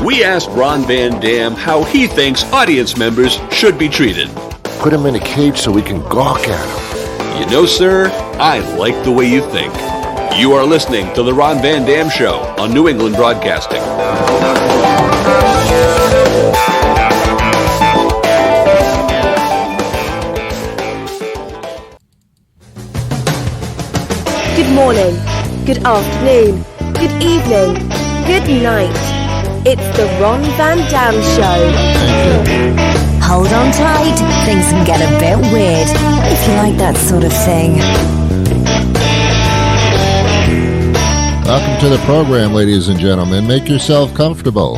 We asked Ron Van Dam how he thinks audience members should be treated. Put him in a cage so we can gawk at him. You know, sir, I like the way you think. You are listening to The Ron Van Dam Show on New England Broadcasting. Good morning, good afternoon, good evening, good night. It's the Ron Van Dam Show. Hold on tight, things can get a bit weird, if you like that sort of thing. Welcome to the program, ladies and gentlemen. Make yourself comfortable.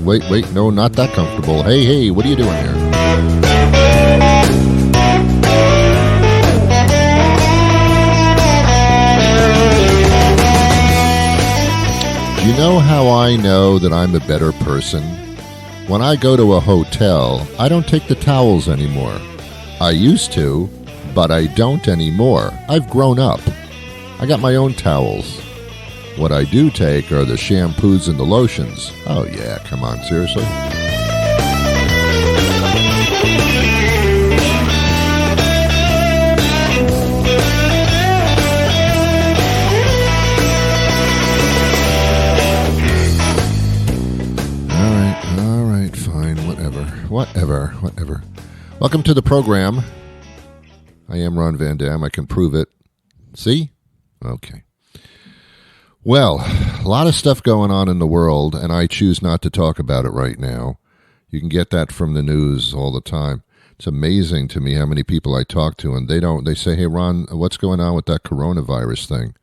Wait, no, not that comfortable. Hey, what are you doing here? You know how I know that I'm a better person? When I go to a hotel, I don't take the towels anymore. I used to, but I don't anymore. I've grown up. I got my own towels. What I do take are the shampoos and the lotions. Oh yeah, come on, seriously? All right, fine, whatever. Welcome to the program. I am Ron Van Dam. I can prove it. See? Okay. Well, a lot of stuff going on in the world, and I choose not to talk about it right now. You can get that from the news all the time. It's amazing to me how many people I talk to, and they say, hey, Ron, what's going on with that coronavirus thing?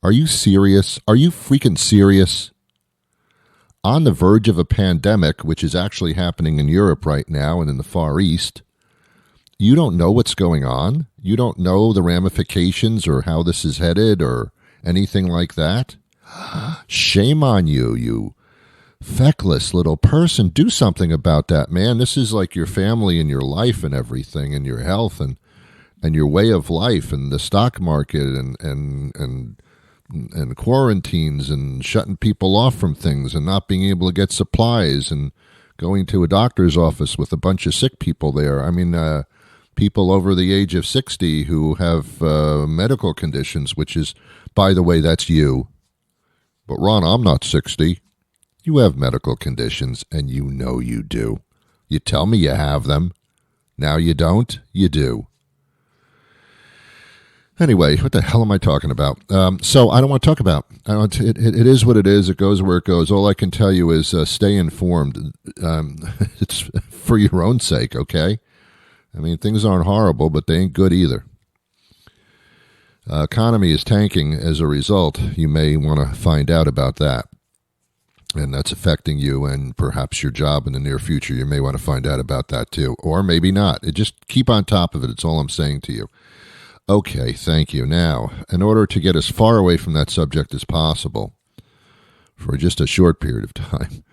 Are you serious? Are you freaking serious? On the verge of a pandemic, which is actually happening in Europe right now and in the Far East, you don't know what's going on? You don't know the ramifications or how this is headed or anything like that? Shame on you, you feckless little person. Do something about that, man. This is like your family and your life and everything and your health and your way of life and the stock market and quarantines and shutting people off from things and not being able to get supplies and going to a doctor's office with a bunch of sick people there. I mean, people over the age of 60 who have medical conditions, which is, by the way, that's you. But Ron, I'm not 60. You have medical conditions, and you know you do. You tell me you have them. Now you don't? You do. Anyway, what the hell am I talking about? So I don't want to talk about it. It is what it is. It goes where it goes. All I can tell you is stay informed. It's for your own sake, okay? I mean, things aren't horrible, but they ain't good either. Economy is tanking as a result. You may want to find out about that. And that's affecting you and perhaps your job in the near future. You may want to find out about that too. Or maybe not. Just keep on top of it. It's all I'm saying to you. Okay, thank you. Now, in order to get as far away from that subject as possible, for just a short period of time,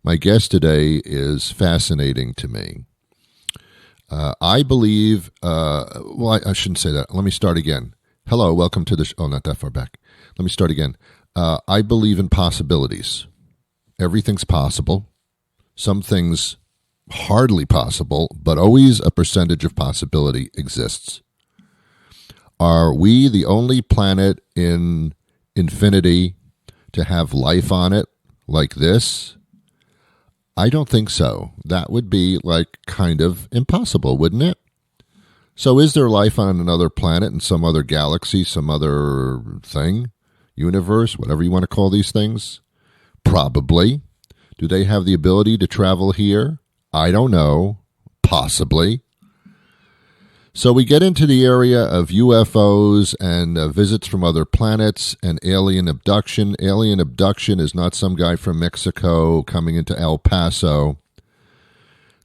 my guest today is fascinating to me. I believe, I shouldn't say that. Let me start again. Hello, welcome to the not that far back. Let me start again. I believe in possibilities. Everything's possible. Some things hardly possible, but always a percentage of possibility exists. Are we the only planet in infinity to have life on it like this? I don't think so. That would be like kind of impossible, wouldn't it? So is there life on another planet in some other galaxy, some other thing, universe, whatever you want to call these things? Probably. Do they have the ability to travel here? I don't know. Possibly. So we get into the area of UFOs and visits from other planets and alien abduction. Alien abduction is not some guy from Mexico coming into El Paso.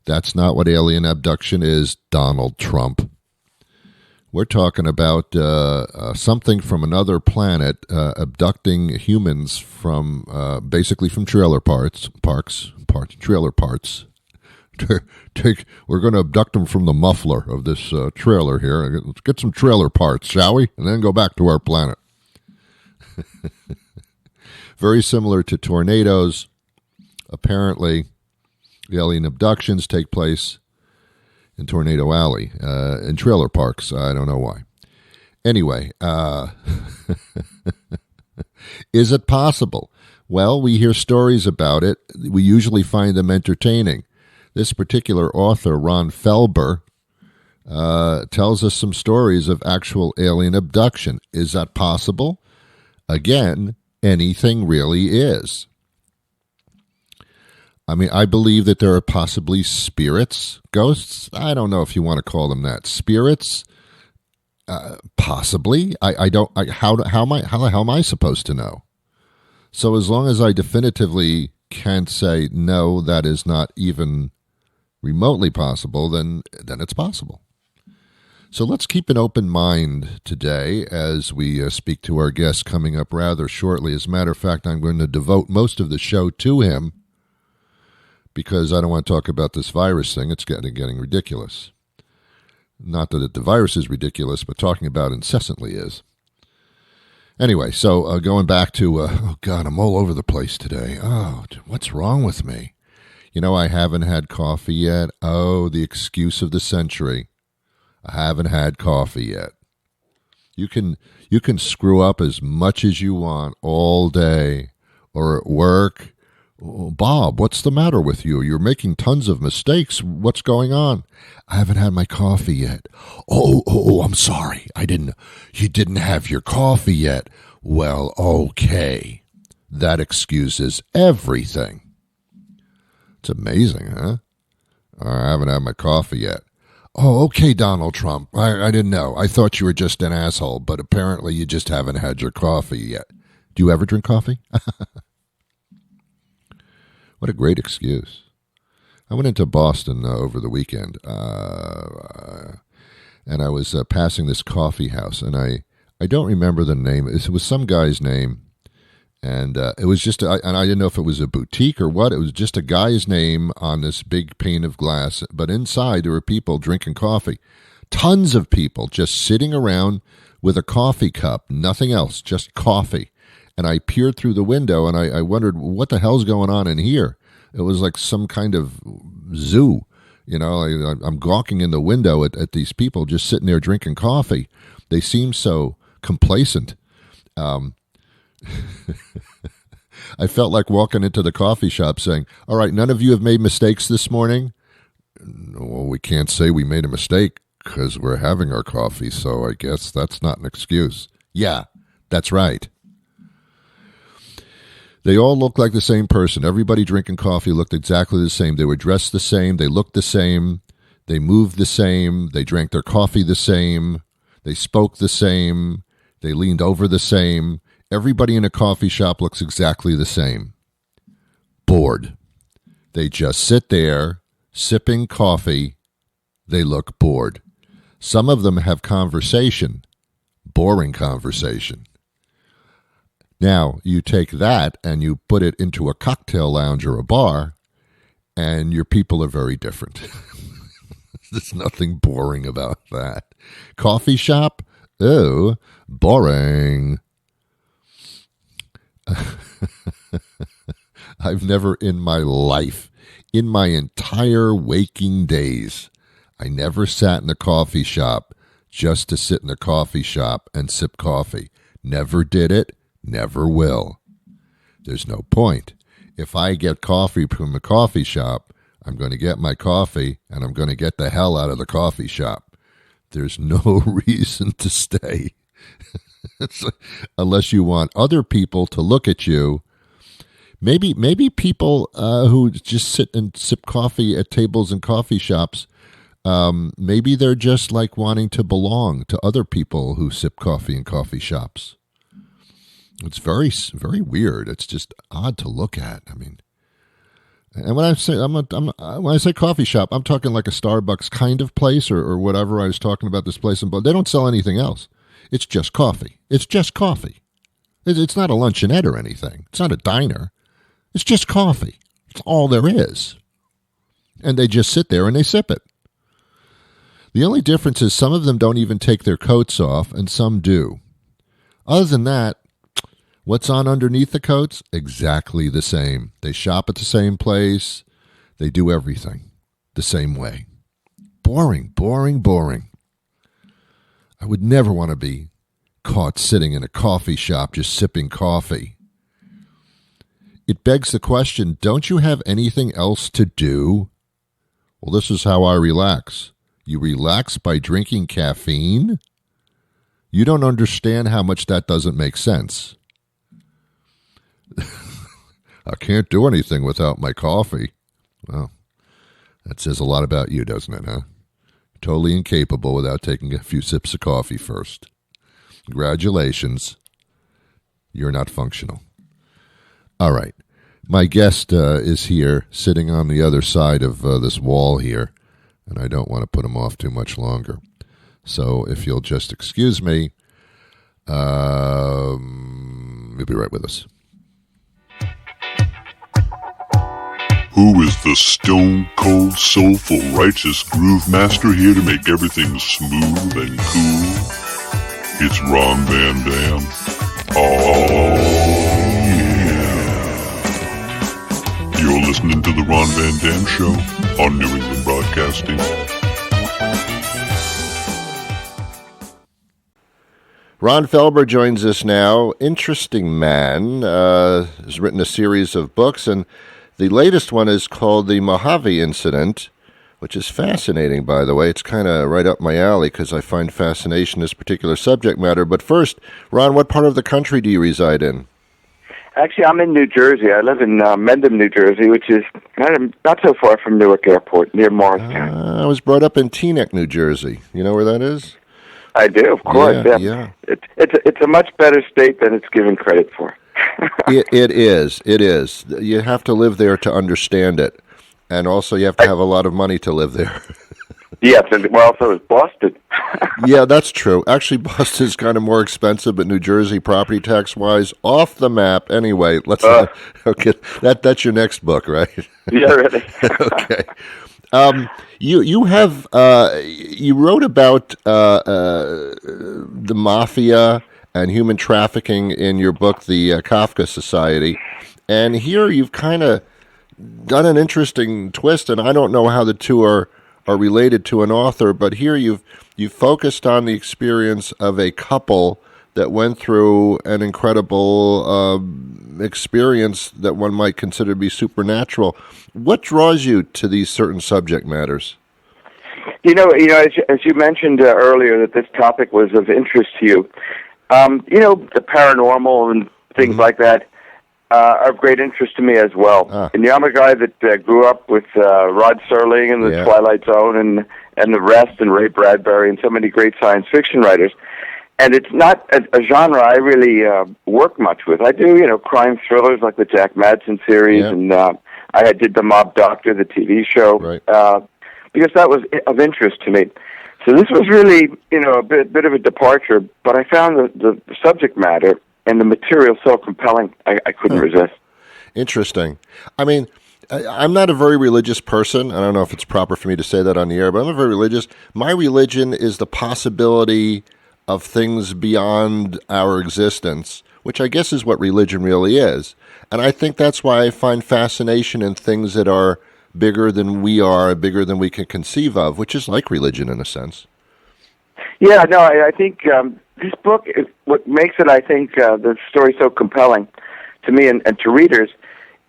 That's not what alien abduction is, Donald Trump. We're talking about something from another planet abducting humans from basically from trailer parks. We're going to abduct them from the muffler of this trailer here. Let's get some trailer parts, shall we? And then go back to our planet. Very similar to tornadoes, apparently the alien abductions take place in Tornado Alley, in trailer parks. I don't know why. Anyway, is it possible? Well, we hear stories about it. We usually find them entertaining. This particular author, Ron Felber, tells us some stories of actual alien abduction. Is that possible? Again, anything really is. I mean, I believe that there are possibly spirits, ghosts. I don't know if you want to call them that. Spirits, possibly. How the hell am I supposed to know? So as long as I definitively can't say no, that is not even remotely possible, then it's possible. So let's keep an open mind today as we speak to our guest coming up rather shortly. As a matter of fact, I'm going to devote most of the show to him, because I don't want to talk about this virus thing. It's getting ridiculous. Not that the virus is ridiculous, but talking about incessantly is. Anyway, so going back to, oh God, I'm all over the place today. Oh, what's wrong with me? You know, I haven't had coffee yet. Oh, the excuse of the century. I haven't had coffee yet. You can screw up as much as you want all day or at work. Oh, Bob, what's the matter with you? You're making tons of mistakes. What's going on? I haven't had my coffee yet. Oh, I'm sorry. You didn't have your coffee yet. Well, okay. That excuses everything. It's amazing, huh? I haven't had my coffee yet. Oh, okay, Donald Trump. I didn't know. I thought you were just an asshole, but apparently you just haven't had your coffee yet. Do you ever drink coffee? What a great excuse. I went into Boston over the weekend, and I was passing this coffee house, and I don't remember the name. It was some guy's name, and it was just, and I didn't know if it was a boutique or what. It was just a guy's name on this big pane of glass, but inside there were people drinking coffee. Tons of people just sitting around with a coffee cup, nothing else, just coffee. And I peered through the window, and I wondered, what the hell's going on in here? It was like some kind of zoo. You know, I'm gawking in the window at these people just sitting there drinking coffee. They seem so complacent. I felt like walking into the coffee shop saying, all right, none of you have made mistakes this morning? Well, we can't say we made a mistake because we're having our coffee, so I guess that's not an excuse. Yeah, that's right. They all looked like the same person. Everybody drinking coffee looked exactly the same. They were dressed the same. They looked the same. They moved the same. They drank their coffee the same. They spoke the same. They leaned over the same. Everybody in a coffee shop looks exactly the same. Bored. They just sit there, sipping coffee. They look bored. Some of them have conversation. Boring conversation. Now, you take that and you put it into a cocktail lounge or a bar, and your people are very different. There's nothing boring about that. Coffee shop? Oh, boring. I've never in my life, in my entire waking days, I never sat in a coffee shop just to sit in a coffee shop and sip coffee. Never did it. Never will. There's no point. If I get coffee from a coffee shop, I'm going to get my coffee and I'm going to get the hell out of the coffee shop. There's no reason to stay. Unless you want other people to look at you. Maybe people who just sit and sip coffee at tables and coffee shops, maybe they're just like wanting to belong to other people who sip coffee in coffee shops. It's very, very weird. It's just odd to look at. I mean, and when I say when I say coffee shop, I'm talking like a Starbucks kind of place or whatever. I was talking about this place, but they don't sell anything else. It's just coffee. It's just coffee. It's not a luncheonette or anything. It's not a diner. It's just coffee. It's all there is. And they just sit there and they sip it. The only difference is some of them don't even take their coats off and some do. Other than that, What's on underneath the coats? Exactly the same. They shop at the same place. They do everything the same way. Boring, boring, boring. I would never want to be caught sitting in a coffee shop just sipping coffee. It begs the question, don't you have anything else to do? Well, this is how I relax. You relax by drinking caffeine? You don't understand how much that doesn't make sense. I can't do anything without my coffee. Well, that says a lot about you, doesn't it, huh? Totally incapable without taking a few sips of coffee first. Congratulations. You're not functional. All right. My guest is here, sitting on the other side of this wall here, and I don't want to put him off too much longer. So if you'll just excuse me, he'll be right with us. Who is the stone cold, soulful, righteous groove master here to make everything smooth and cool? It's Ron Van Dam. Oh, yeah. You're listening to the Ron Van Dam Show on New England Broadcasting. Ron Felber joins us now. Interesting man. Has written a series of books, and the latest one is called The Mojave Incident, which is fascinating, by the way. It's kind of right up my alley because I find fascination in this particular subject matter. But first, Ron, what part of the country do you reside in? Actually, I'm in New Jersey. I live in Mendham, New Jersey, which is not so far from Newark Airport, near Morristown. I was brought up in Teaneck, New Jersey. You know where that is? I do, of course. Yeah. It's a much better state than it's given credit for. It is. You have to live there to understand it. And also you have to have a lot of money to live there. Yes, well, so is Boston. Yeah, that's true. Actually, Boston's kind of more expensive, but New Jersey, property tax-wise, off the map. Anyway, let's okay. That's your next book, right? Yeah, really. Okay. You wrote about the mafia and human trafficking in your book, The Kafka Society, and here you've kind of done an interesting twist, and I don't know how the two are related to an author, but here you've focused on the experience of a couple that went through an incredible experience that one might consider to be supernatural. What draws you to these certain subject matters? You know, as you mentioned earlier, that this topic was of interest to you. The paranormal and things like that are of great interest to me as well. And I'm a guy that grew up with Rod Serling and the Twilight Zone and the rest, and Ray Bradbury and so many great science fiction writers. And it's not a genre I really work much with. I do, crime thrillers like the Jack Madsen series, and I did The Mob Doctor, the TV show, because that was of interest to me. So this was really, a bit of a departure, but I found the subject matter and the material so compelling, I couldn't resist. Interesting. I mean, I'm not a very religious person. I don't know if it's proper for me to say that on the air, but I'm not very religious. My religion is the possibility of things beyond our existence, which I guess is what religion really is. And I think that's why I find fascination in things that are bigger than we are, bigger than we can conceive of, which is like religion in a sense. Yeah, no, I think this book, what makes it, I think, the story so compelling to me and to readers,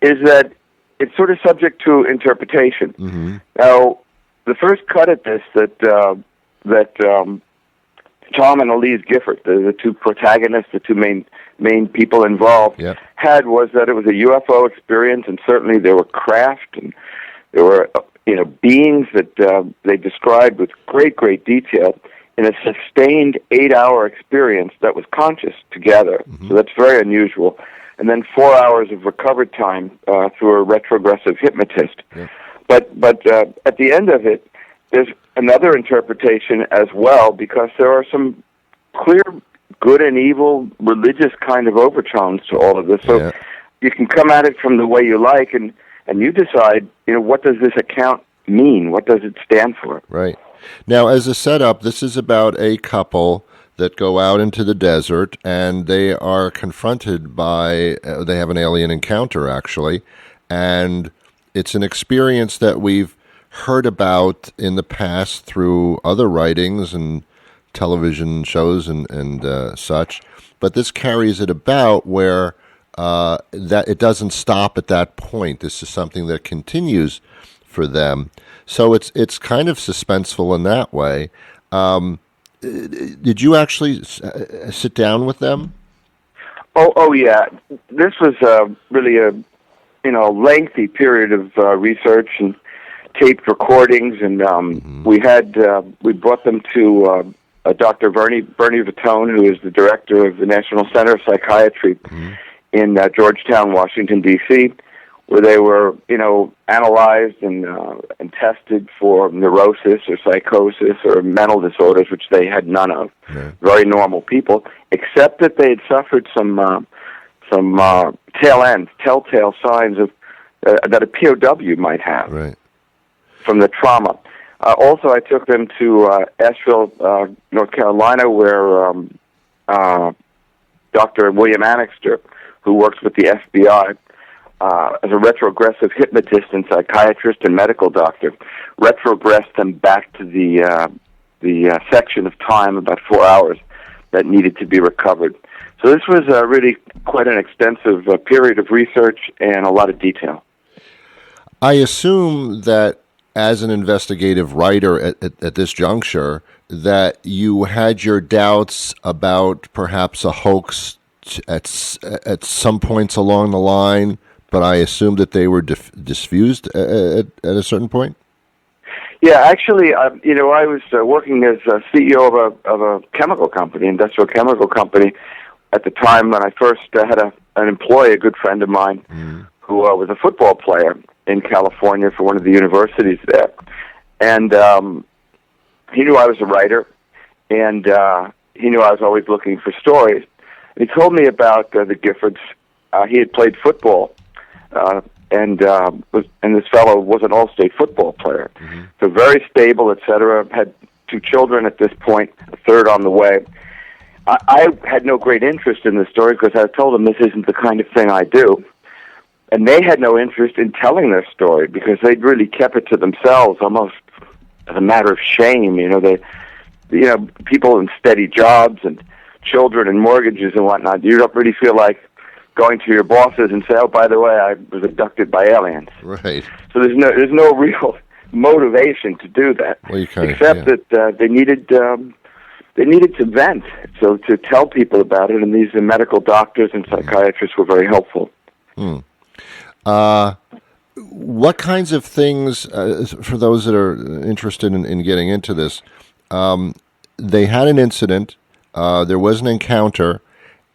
is that it's sort of subject to interpretation. Mm-hmm. Now, the first cut at this that Tom and Elise Gifford, the two protagonists, the two main people involved, had was that it was a UFO experience, and certainly there were craft and there were beings that they described with great detail in a sustained 8-hour experience that was conscious together. Mm-hmm. So that's very unusual. And then 4 hours of recovered time through a retrogressive hypnotist. Yeah. But at the end of it, there's another interpretation as well, because there are some clear good and evil religious kind of overtones to all of this. So you can come at it from the way you like, and you decide, what does this account mean? What does it stand for? Right. Now, as a setup, this is about a couple that go out into the desert, and they are confronted by, they have an alien encounter, actually, and it's an experience that we've heard about in the past through other writings and television shows and such, but this carries it about where that it doesn't stop at that point. This is something that continues for them. So it's kind of suspenseful in that way. Did you actually sit down with them? Oh yeah. This was really a lengthy period of research and taped recordings, and we brought them to Dr. Bernie Vitone, who is the director of the National Center of Psychiatry in Georgetown, Washington, D.C., where they were, analyzed and tested for neurosis or psychosis or mental disorders, which they had none of. Yeah. Very normal people, except that they had suffered some telltale signs of that a POW might have from the trauma. Also, I took them to Asheville, North Carolina, where Dr. William Annixter, who works with the FBI, as a retrogressive hypnotist and psychiatrist and medical doctor, retrogressed them back to the section of time, about 4 hours, that needed to be recovered. So this was really quite an extensive period of research and a lot of detail. I assume that as an investigative writer at this juncture, that you had your doubts about perhaps a hoax at some points along the line, but I assume that they were diffused at a certain point? Yeah, actually, I was working as a CEO of a chemical company, industrial chemical company, at the time when I first had an employee, a good friend of mine, who was a football player in California for one of the universities there. And he knew I was a writer, and he knew I was always looking for stories. And he told me about the Giffords. He had played football, and this fellow was an all-state football player. So very stable, etc. Had 2 children at this point, a third on the way. I had no great interest in the story because I told them this isn't the kind of thing I do. And they had no interest in telling their story because they'd really kept it to themselves, almost as a matter of shame. People in steady jobs and children and mortgages and whatnot, you don't really feel like going to your bosses and say, "Oh, by the way, I was abducted by aliens." Right. So there's no real motivation to do that, except that they needed to vent, so to tell people about it, and these medical doctors and psychiatrists were very helpful. What kinds of things, for those that are interested in getting into this, they had an incident, there was an encounter,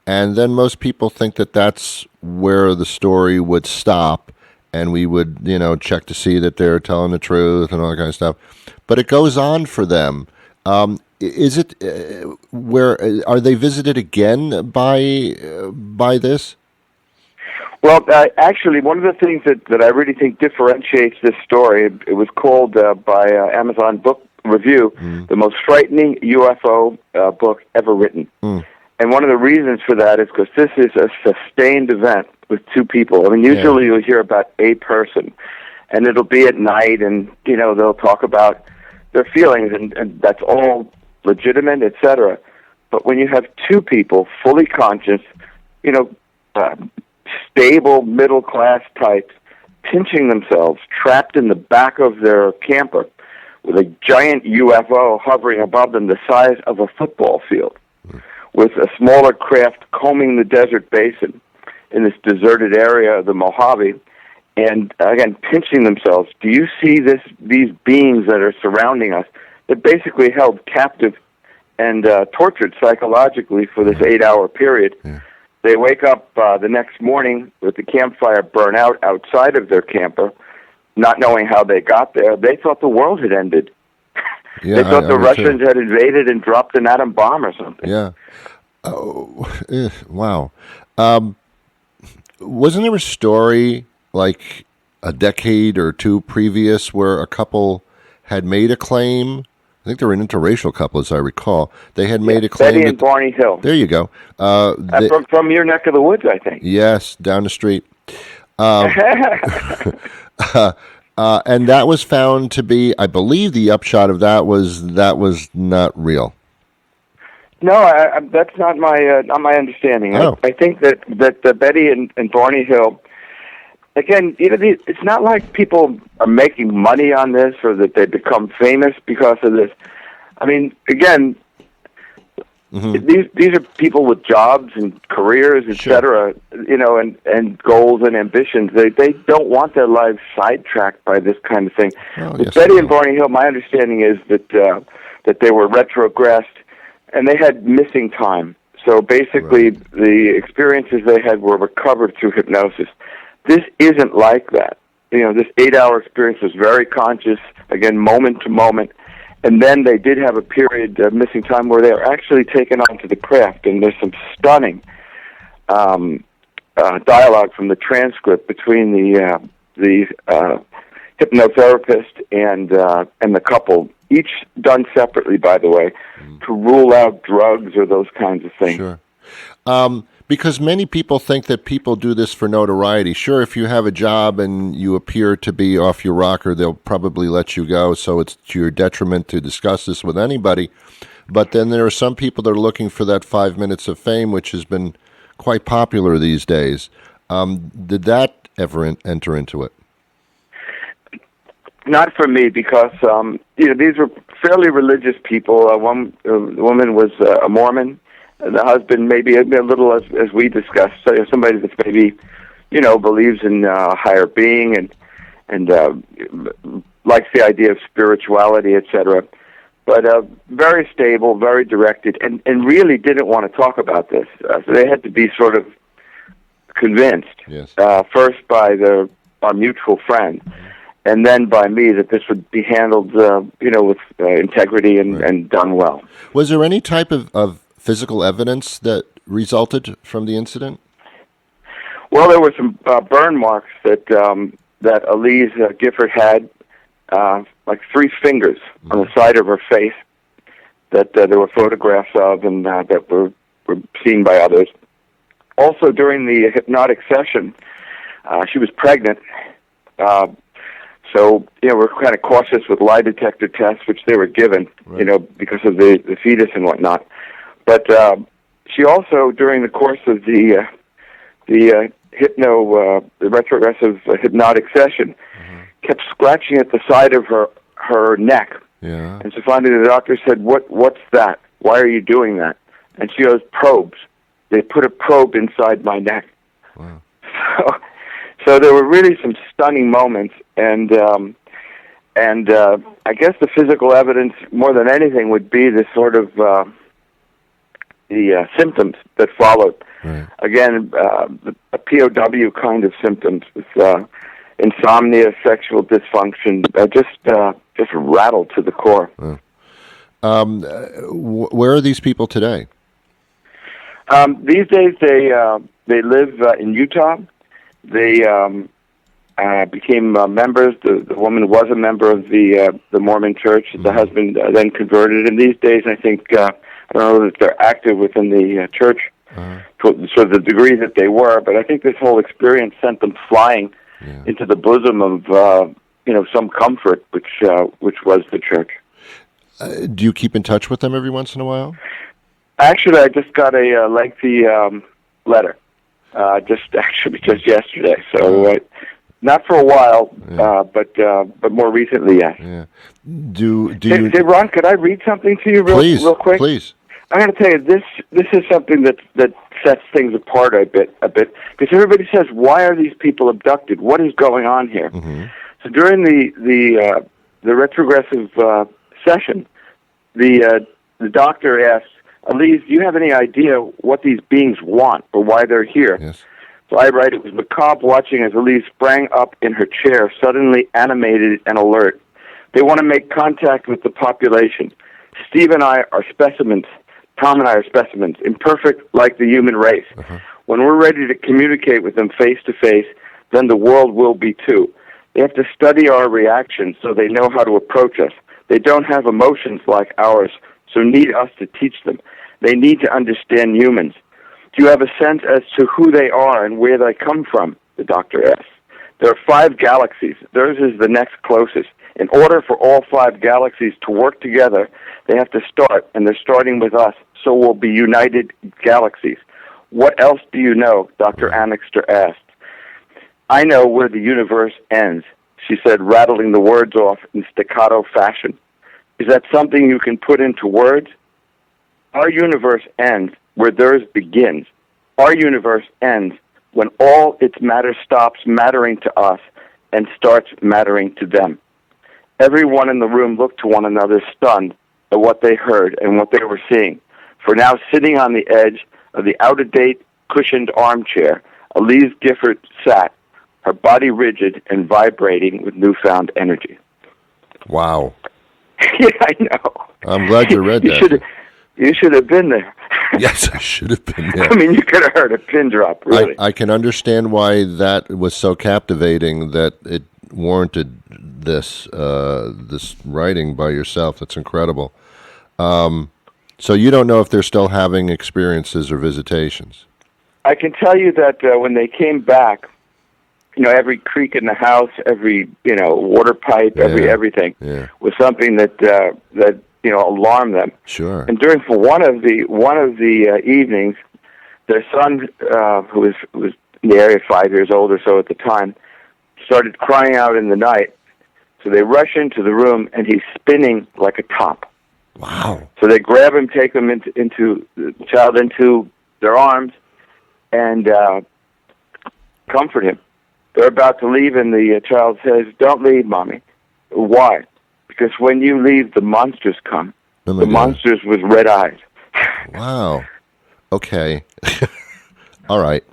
and then most people think that that's where the story would stop, and we would, check to see that they're telling the truth and all that kind of stuff. But it goes on for them. Is it where are they visited again by this? Well, actually, one of the things that I really think differentiates this story, it was called by Amazon Book Review, the most frightening UFO book ever written. And one of the reasons for that is because this is a sustained event with 2 people. I mean, usually you'll hear about a person, and it'll be at night, and, they'll talk about their feelings, and that's all legitimate, etc. But when you have 2 people, fully conscious, stable, middle-class types, pinching themselves, trapped in the back of their camper, with a giant UFO hovering above them the size of a football field, with a smaller craft combing the desert basin in this deserted area of the Mojave, and again, pinching themselves. Do you see these beings that are surrounding us? They're basically held captive and tortured psychologically for this 8-hour period. They wake up the next morning with the campfire burn out outside of their camper, not knowing how they got there. They thought the world had ended. They thought the Russians had invaded and dropped an atom bomb or something. Yeah. Oh, wow. Wasn't there a story like a decade or 2 previous where a couple had made a claim I think they're an interracial couple, as I recall. They had made a claim. Betty and Barney Hill. There you go. From your neck of the woods, I think. Yes, down the street. And that was found to be, I believe, the upshot of that was not real. No, that's not my understanding. Oh. I think that Betty and Barney Hill. Again, it's not like people are making money on this or that they become famous because of this. I mean, again, these are people with jobs and careers, etc. And goals and ambitions. They don't want their lives sidetracked by this kind of thing. With Betty and Barney Hill, my understanding is that they were retrogressed and they had missing time. So basically, the experiences they had were recovered through hypnosis. This isn't like that. This 8-hour experience was very conscious, again, moment to moment. And then they did have a period of missing time where they were actually taken onto the craft. And there's some stunning dialogue from the transcript between the hypnotherapist and the couple, each done separately, by the way, to rule out drugs or those kinds of things. Sure. Because many people think that people do this for notoriety. Sure, if you have a job and you appear to be off your rocker, they'll probably let you go, so it's to your detriment to discuss this with anybody. But then there are some people that are looking for that 5 minutes of fame, which has been quite popular these days. Did that ever enter into it? Not for me, because these were fairly religious people. The woman was a Mormon. The husband maybe a little, as we discussed, somebody that's maybe, believes in higher being and likes the idea of spirituality, etc. But very stable, very directed, and really didn't want to talk about this. So they had to be sort of convinced, first by our mutual friend, and then by me, that this would be handled, with integrity and done well. Was there any type of physical evidence that resulted from the incident? Well, there were some burn marks that Elise Gifford had, like 3 fingers on the side of her face that there were photographs of and that were seen by others. Also, during the hypnotic session, she was pregnant. So, we're kind of cautious with lie detector tests, which they were given, because of the fetus and whatnot. But she also, during the course of the retrogressive hypnotic session, kept scratching at the side of her neck. Yeah. And so finally the doctor said, "What's that? Why are you doing that?" And she goes, "Probes. They put a probe inside my neck." Wow. So there were really some stunning moments, and I guess the physical evidence, more than anything, would be the sort of the symptoms that followed. Right. Again, a POW kind of symptoms with insomnia, sexual dysfunction, just rattled to the core. Where are these people today? These days, they live in Utah. They became members. The woman was a member of the Mormon Church. The husband then converted. And these days, I think I don't know that they're active within the church to the degree that they were. But I think this whole experience sent them flying into the bosom of some comfort, which was the church. Do you keep in touch with them every once in a while? Actually, I just got a lengthy letter. Just yesterday. So not for a while, but more recently, yes. Yeah. Do you? Hey, Ron, could I read something to you real quick? Please. I'm going to tell you this is something that sets things apart a bit because everybody says, why are these people abducted? What is going on here? Mm-hmm. So during the retrogressive session, the doctor asked, Elise, do you have any idea what these beings want or why they're here? Yes. So I write, it was macabre watching as Elise sprang up in her chair, suddenly animated and alert. They want to make contact with the population. Steve and I are specimens. Tom and I are specimens, imperfect like the human race. Uh-huh. When we're ready to communicate with them face to face, then the world will be too. They have to study our reactions so they know how to approach us. They don't have emotions like ours, so need us to teach them. They need to understand humans. Do you have a sense as to who they are and where they come from? The doctor asked. There are 5 galaxies. Theirs is the next closest. In order for all 5 galaxies to work together, they have to start, and they're starting with us, so we'll be united galaxies. What else do you know? Dr. Annixter asked. I know where the universe ends, she said, rattling the words off in staccato fashion. Is that something you can put into words? Our universe ends where theirs begins. Our universe ends when all its matter stops mattering to us and starts mattering to them. Everyone in the room looked to one another, stunned at what they heard and what they were seeing. For now, sitting on the edge of the out-of-date cushioned armchair, Elise Gifford sat, her body rigid and vibrating with newfound energy. Wow. Yeah, I know. I'm glad you read that. You should have been there. Yes, I should have been there. I mean, you could have heard a pin drop, really. I can understand why that was so captivating that it warranted this this writing by yourself. That's incredible. So you don't know if they're still having experiences or visitations? I can tell you that when they came back, every creak in the house, every water pipe, everything was something that alarmed them. Sure. And during one of the evenings, their son, who was in the area 5 years old or so at the time, started crying out in the night. So they rush into the room, and he's spinning like a top. Wow. So they grab him, take him into the child into their arms, and comfort him. They're about to leave, and the child says, "Don't leave, Mommy." Why? Because when you leave, the monsters come. The monsters with red eyes. Wow. Okay. All right.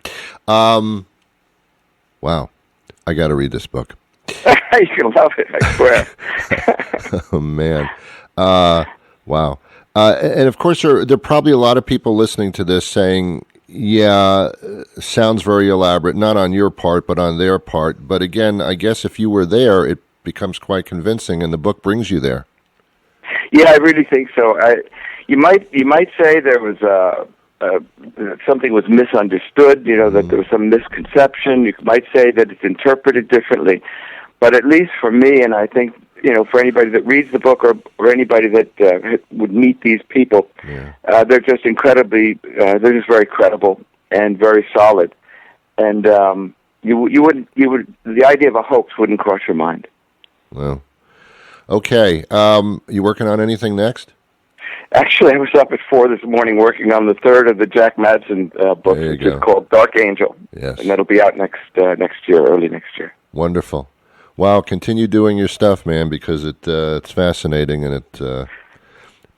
Wow. I got to read this book. You can love it, I swear. Oh, man. Wow. And, of course, there are probably a lot of people listening to this saying, yeah, sounds very elaborate, not on your part, but on their part. But, again, I guess if you were there, it becomes quite convincing, and the book brings you there. Yeah, I really think so. You might say there was something was misunderstood, that there was some misconception. You might say that it's interpreted differently. But at least for me, and I think, for anybody that reads the book or anybody that would meet these people, they're just they're just very credible and very solid. And the idea of a hoax wouldn't cross your mind. Well, okay. You working on anything next? Actually, I was up at 4 this morning working on the 3rd of the Jack Madsen book, which is called Dark Angel. Yes. And that'll be out next year, early next year. Wonderful. Wow, continue doing your stuff, man, because it's fascinating, and it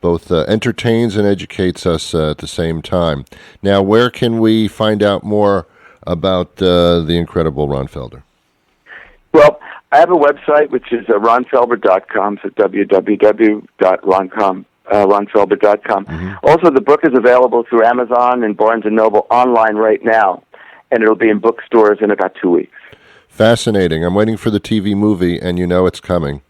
both entertains and educates us at the same time. Now, where can we find out more about the incredible Ron Felber? Well, I have a website, which is ronfelber.com, so www.ronfelber.com. Mm-hmm. Also, the book is available through Amazon and Barnes & Noble online right now, and it'll be in bookstores in about 2 weeks. Fascinating. I'm waiting for the TV movie, and it's coming.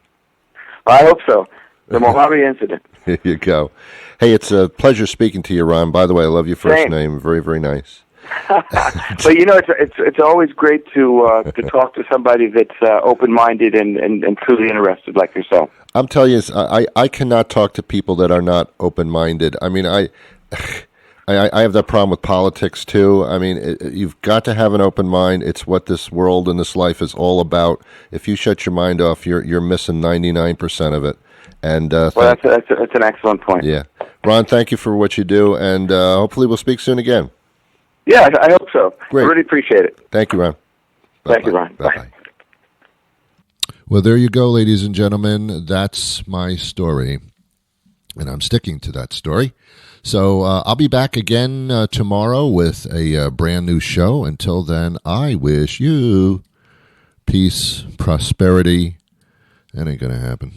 I hope so. The Mojave Incident. Here you go. Hey, it's a pleasure speaking to you, Ron. By the way, I love your first name. Very, very nice. But it's always great to talk to somebody that's open-minded and truly interested like yourself. I'm telling you, I cannot talk to people that are not open-minded. I mean, I have that problem with politics too. I mean, you've got to have an open mind. It's what this world and this life is all about. If you shut your mind off, you're missing 99% of it. And well, that's an excellent point. Yeah, Ron, thank you for what you do, and hopefully we'll speak soon again. Yeah, I hope so. Great. I really appreciate it. Thank you, Ron. Thank you, Ron. Bye-bye. Bye. Well, there you go, ladies and gentlemen. That's my story, and I'm sticking to that story. So I'll be back again tomorrow with a brand new show. Until then, I wish you peace, prosperity. That ain't going to happen.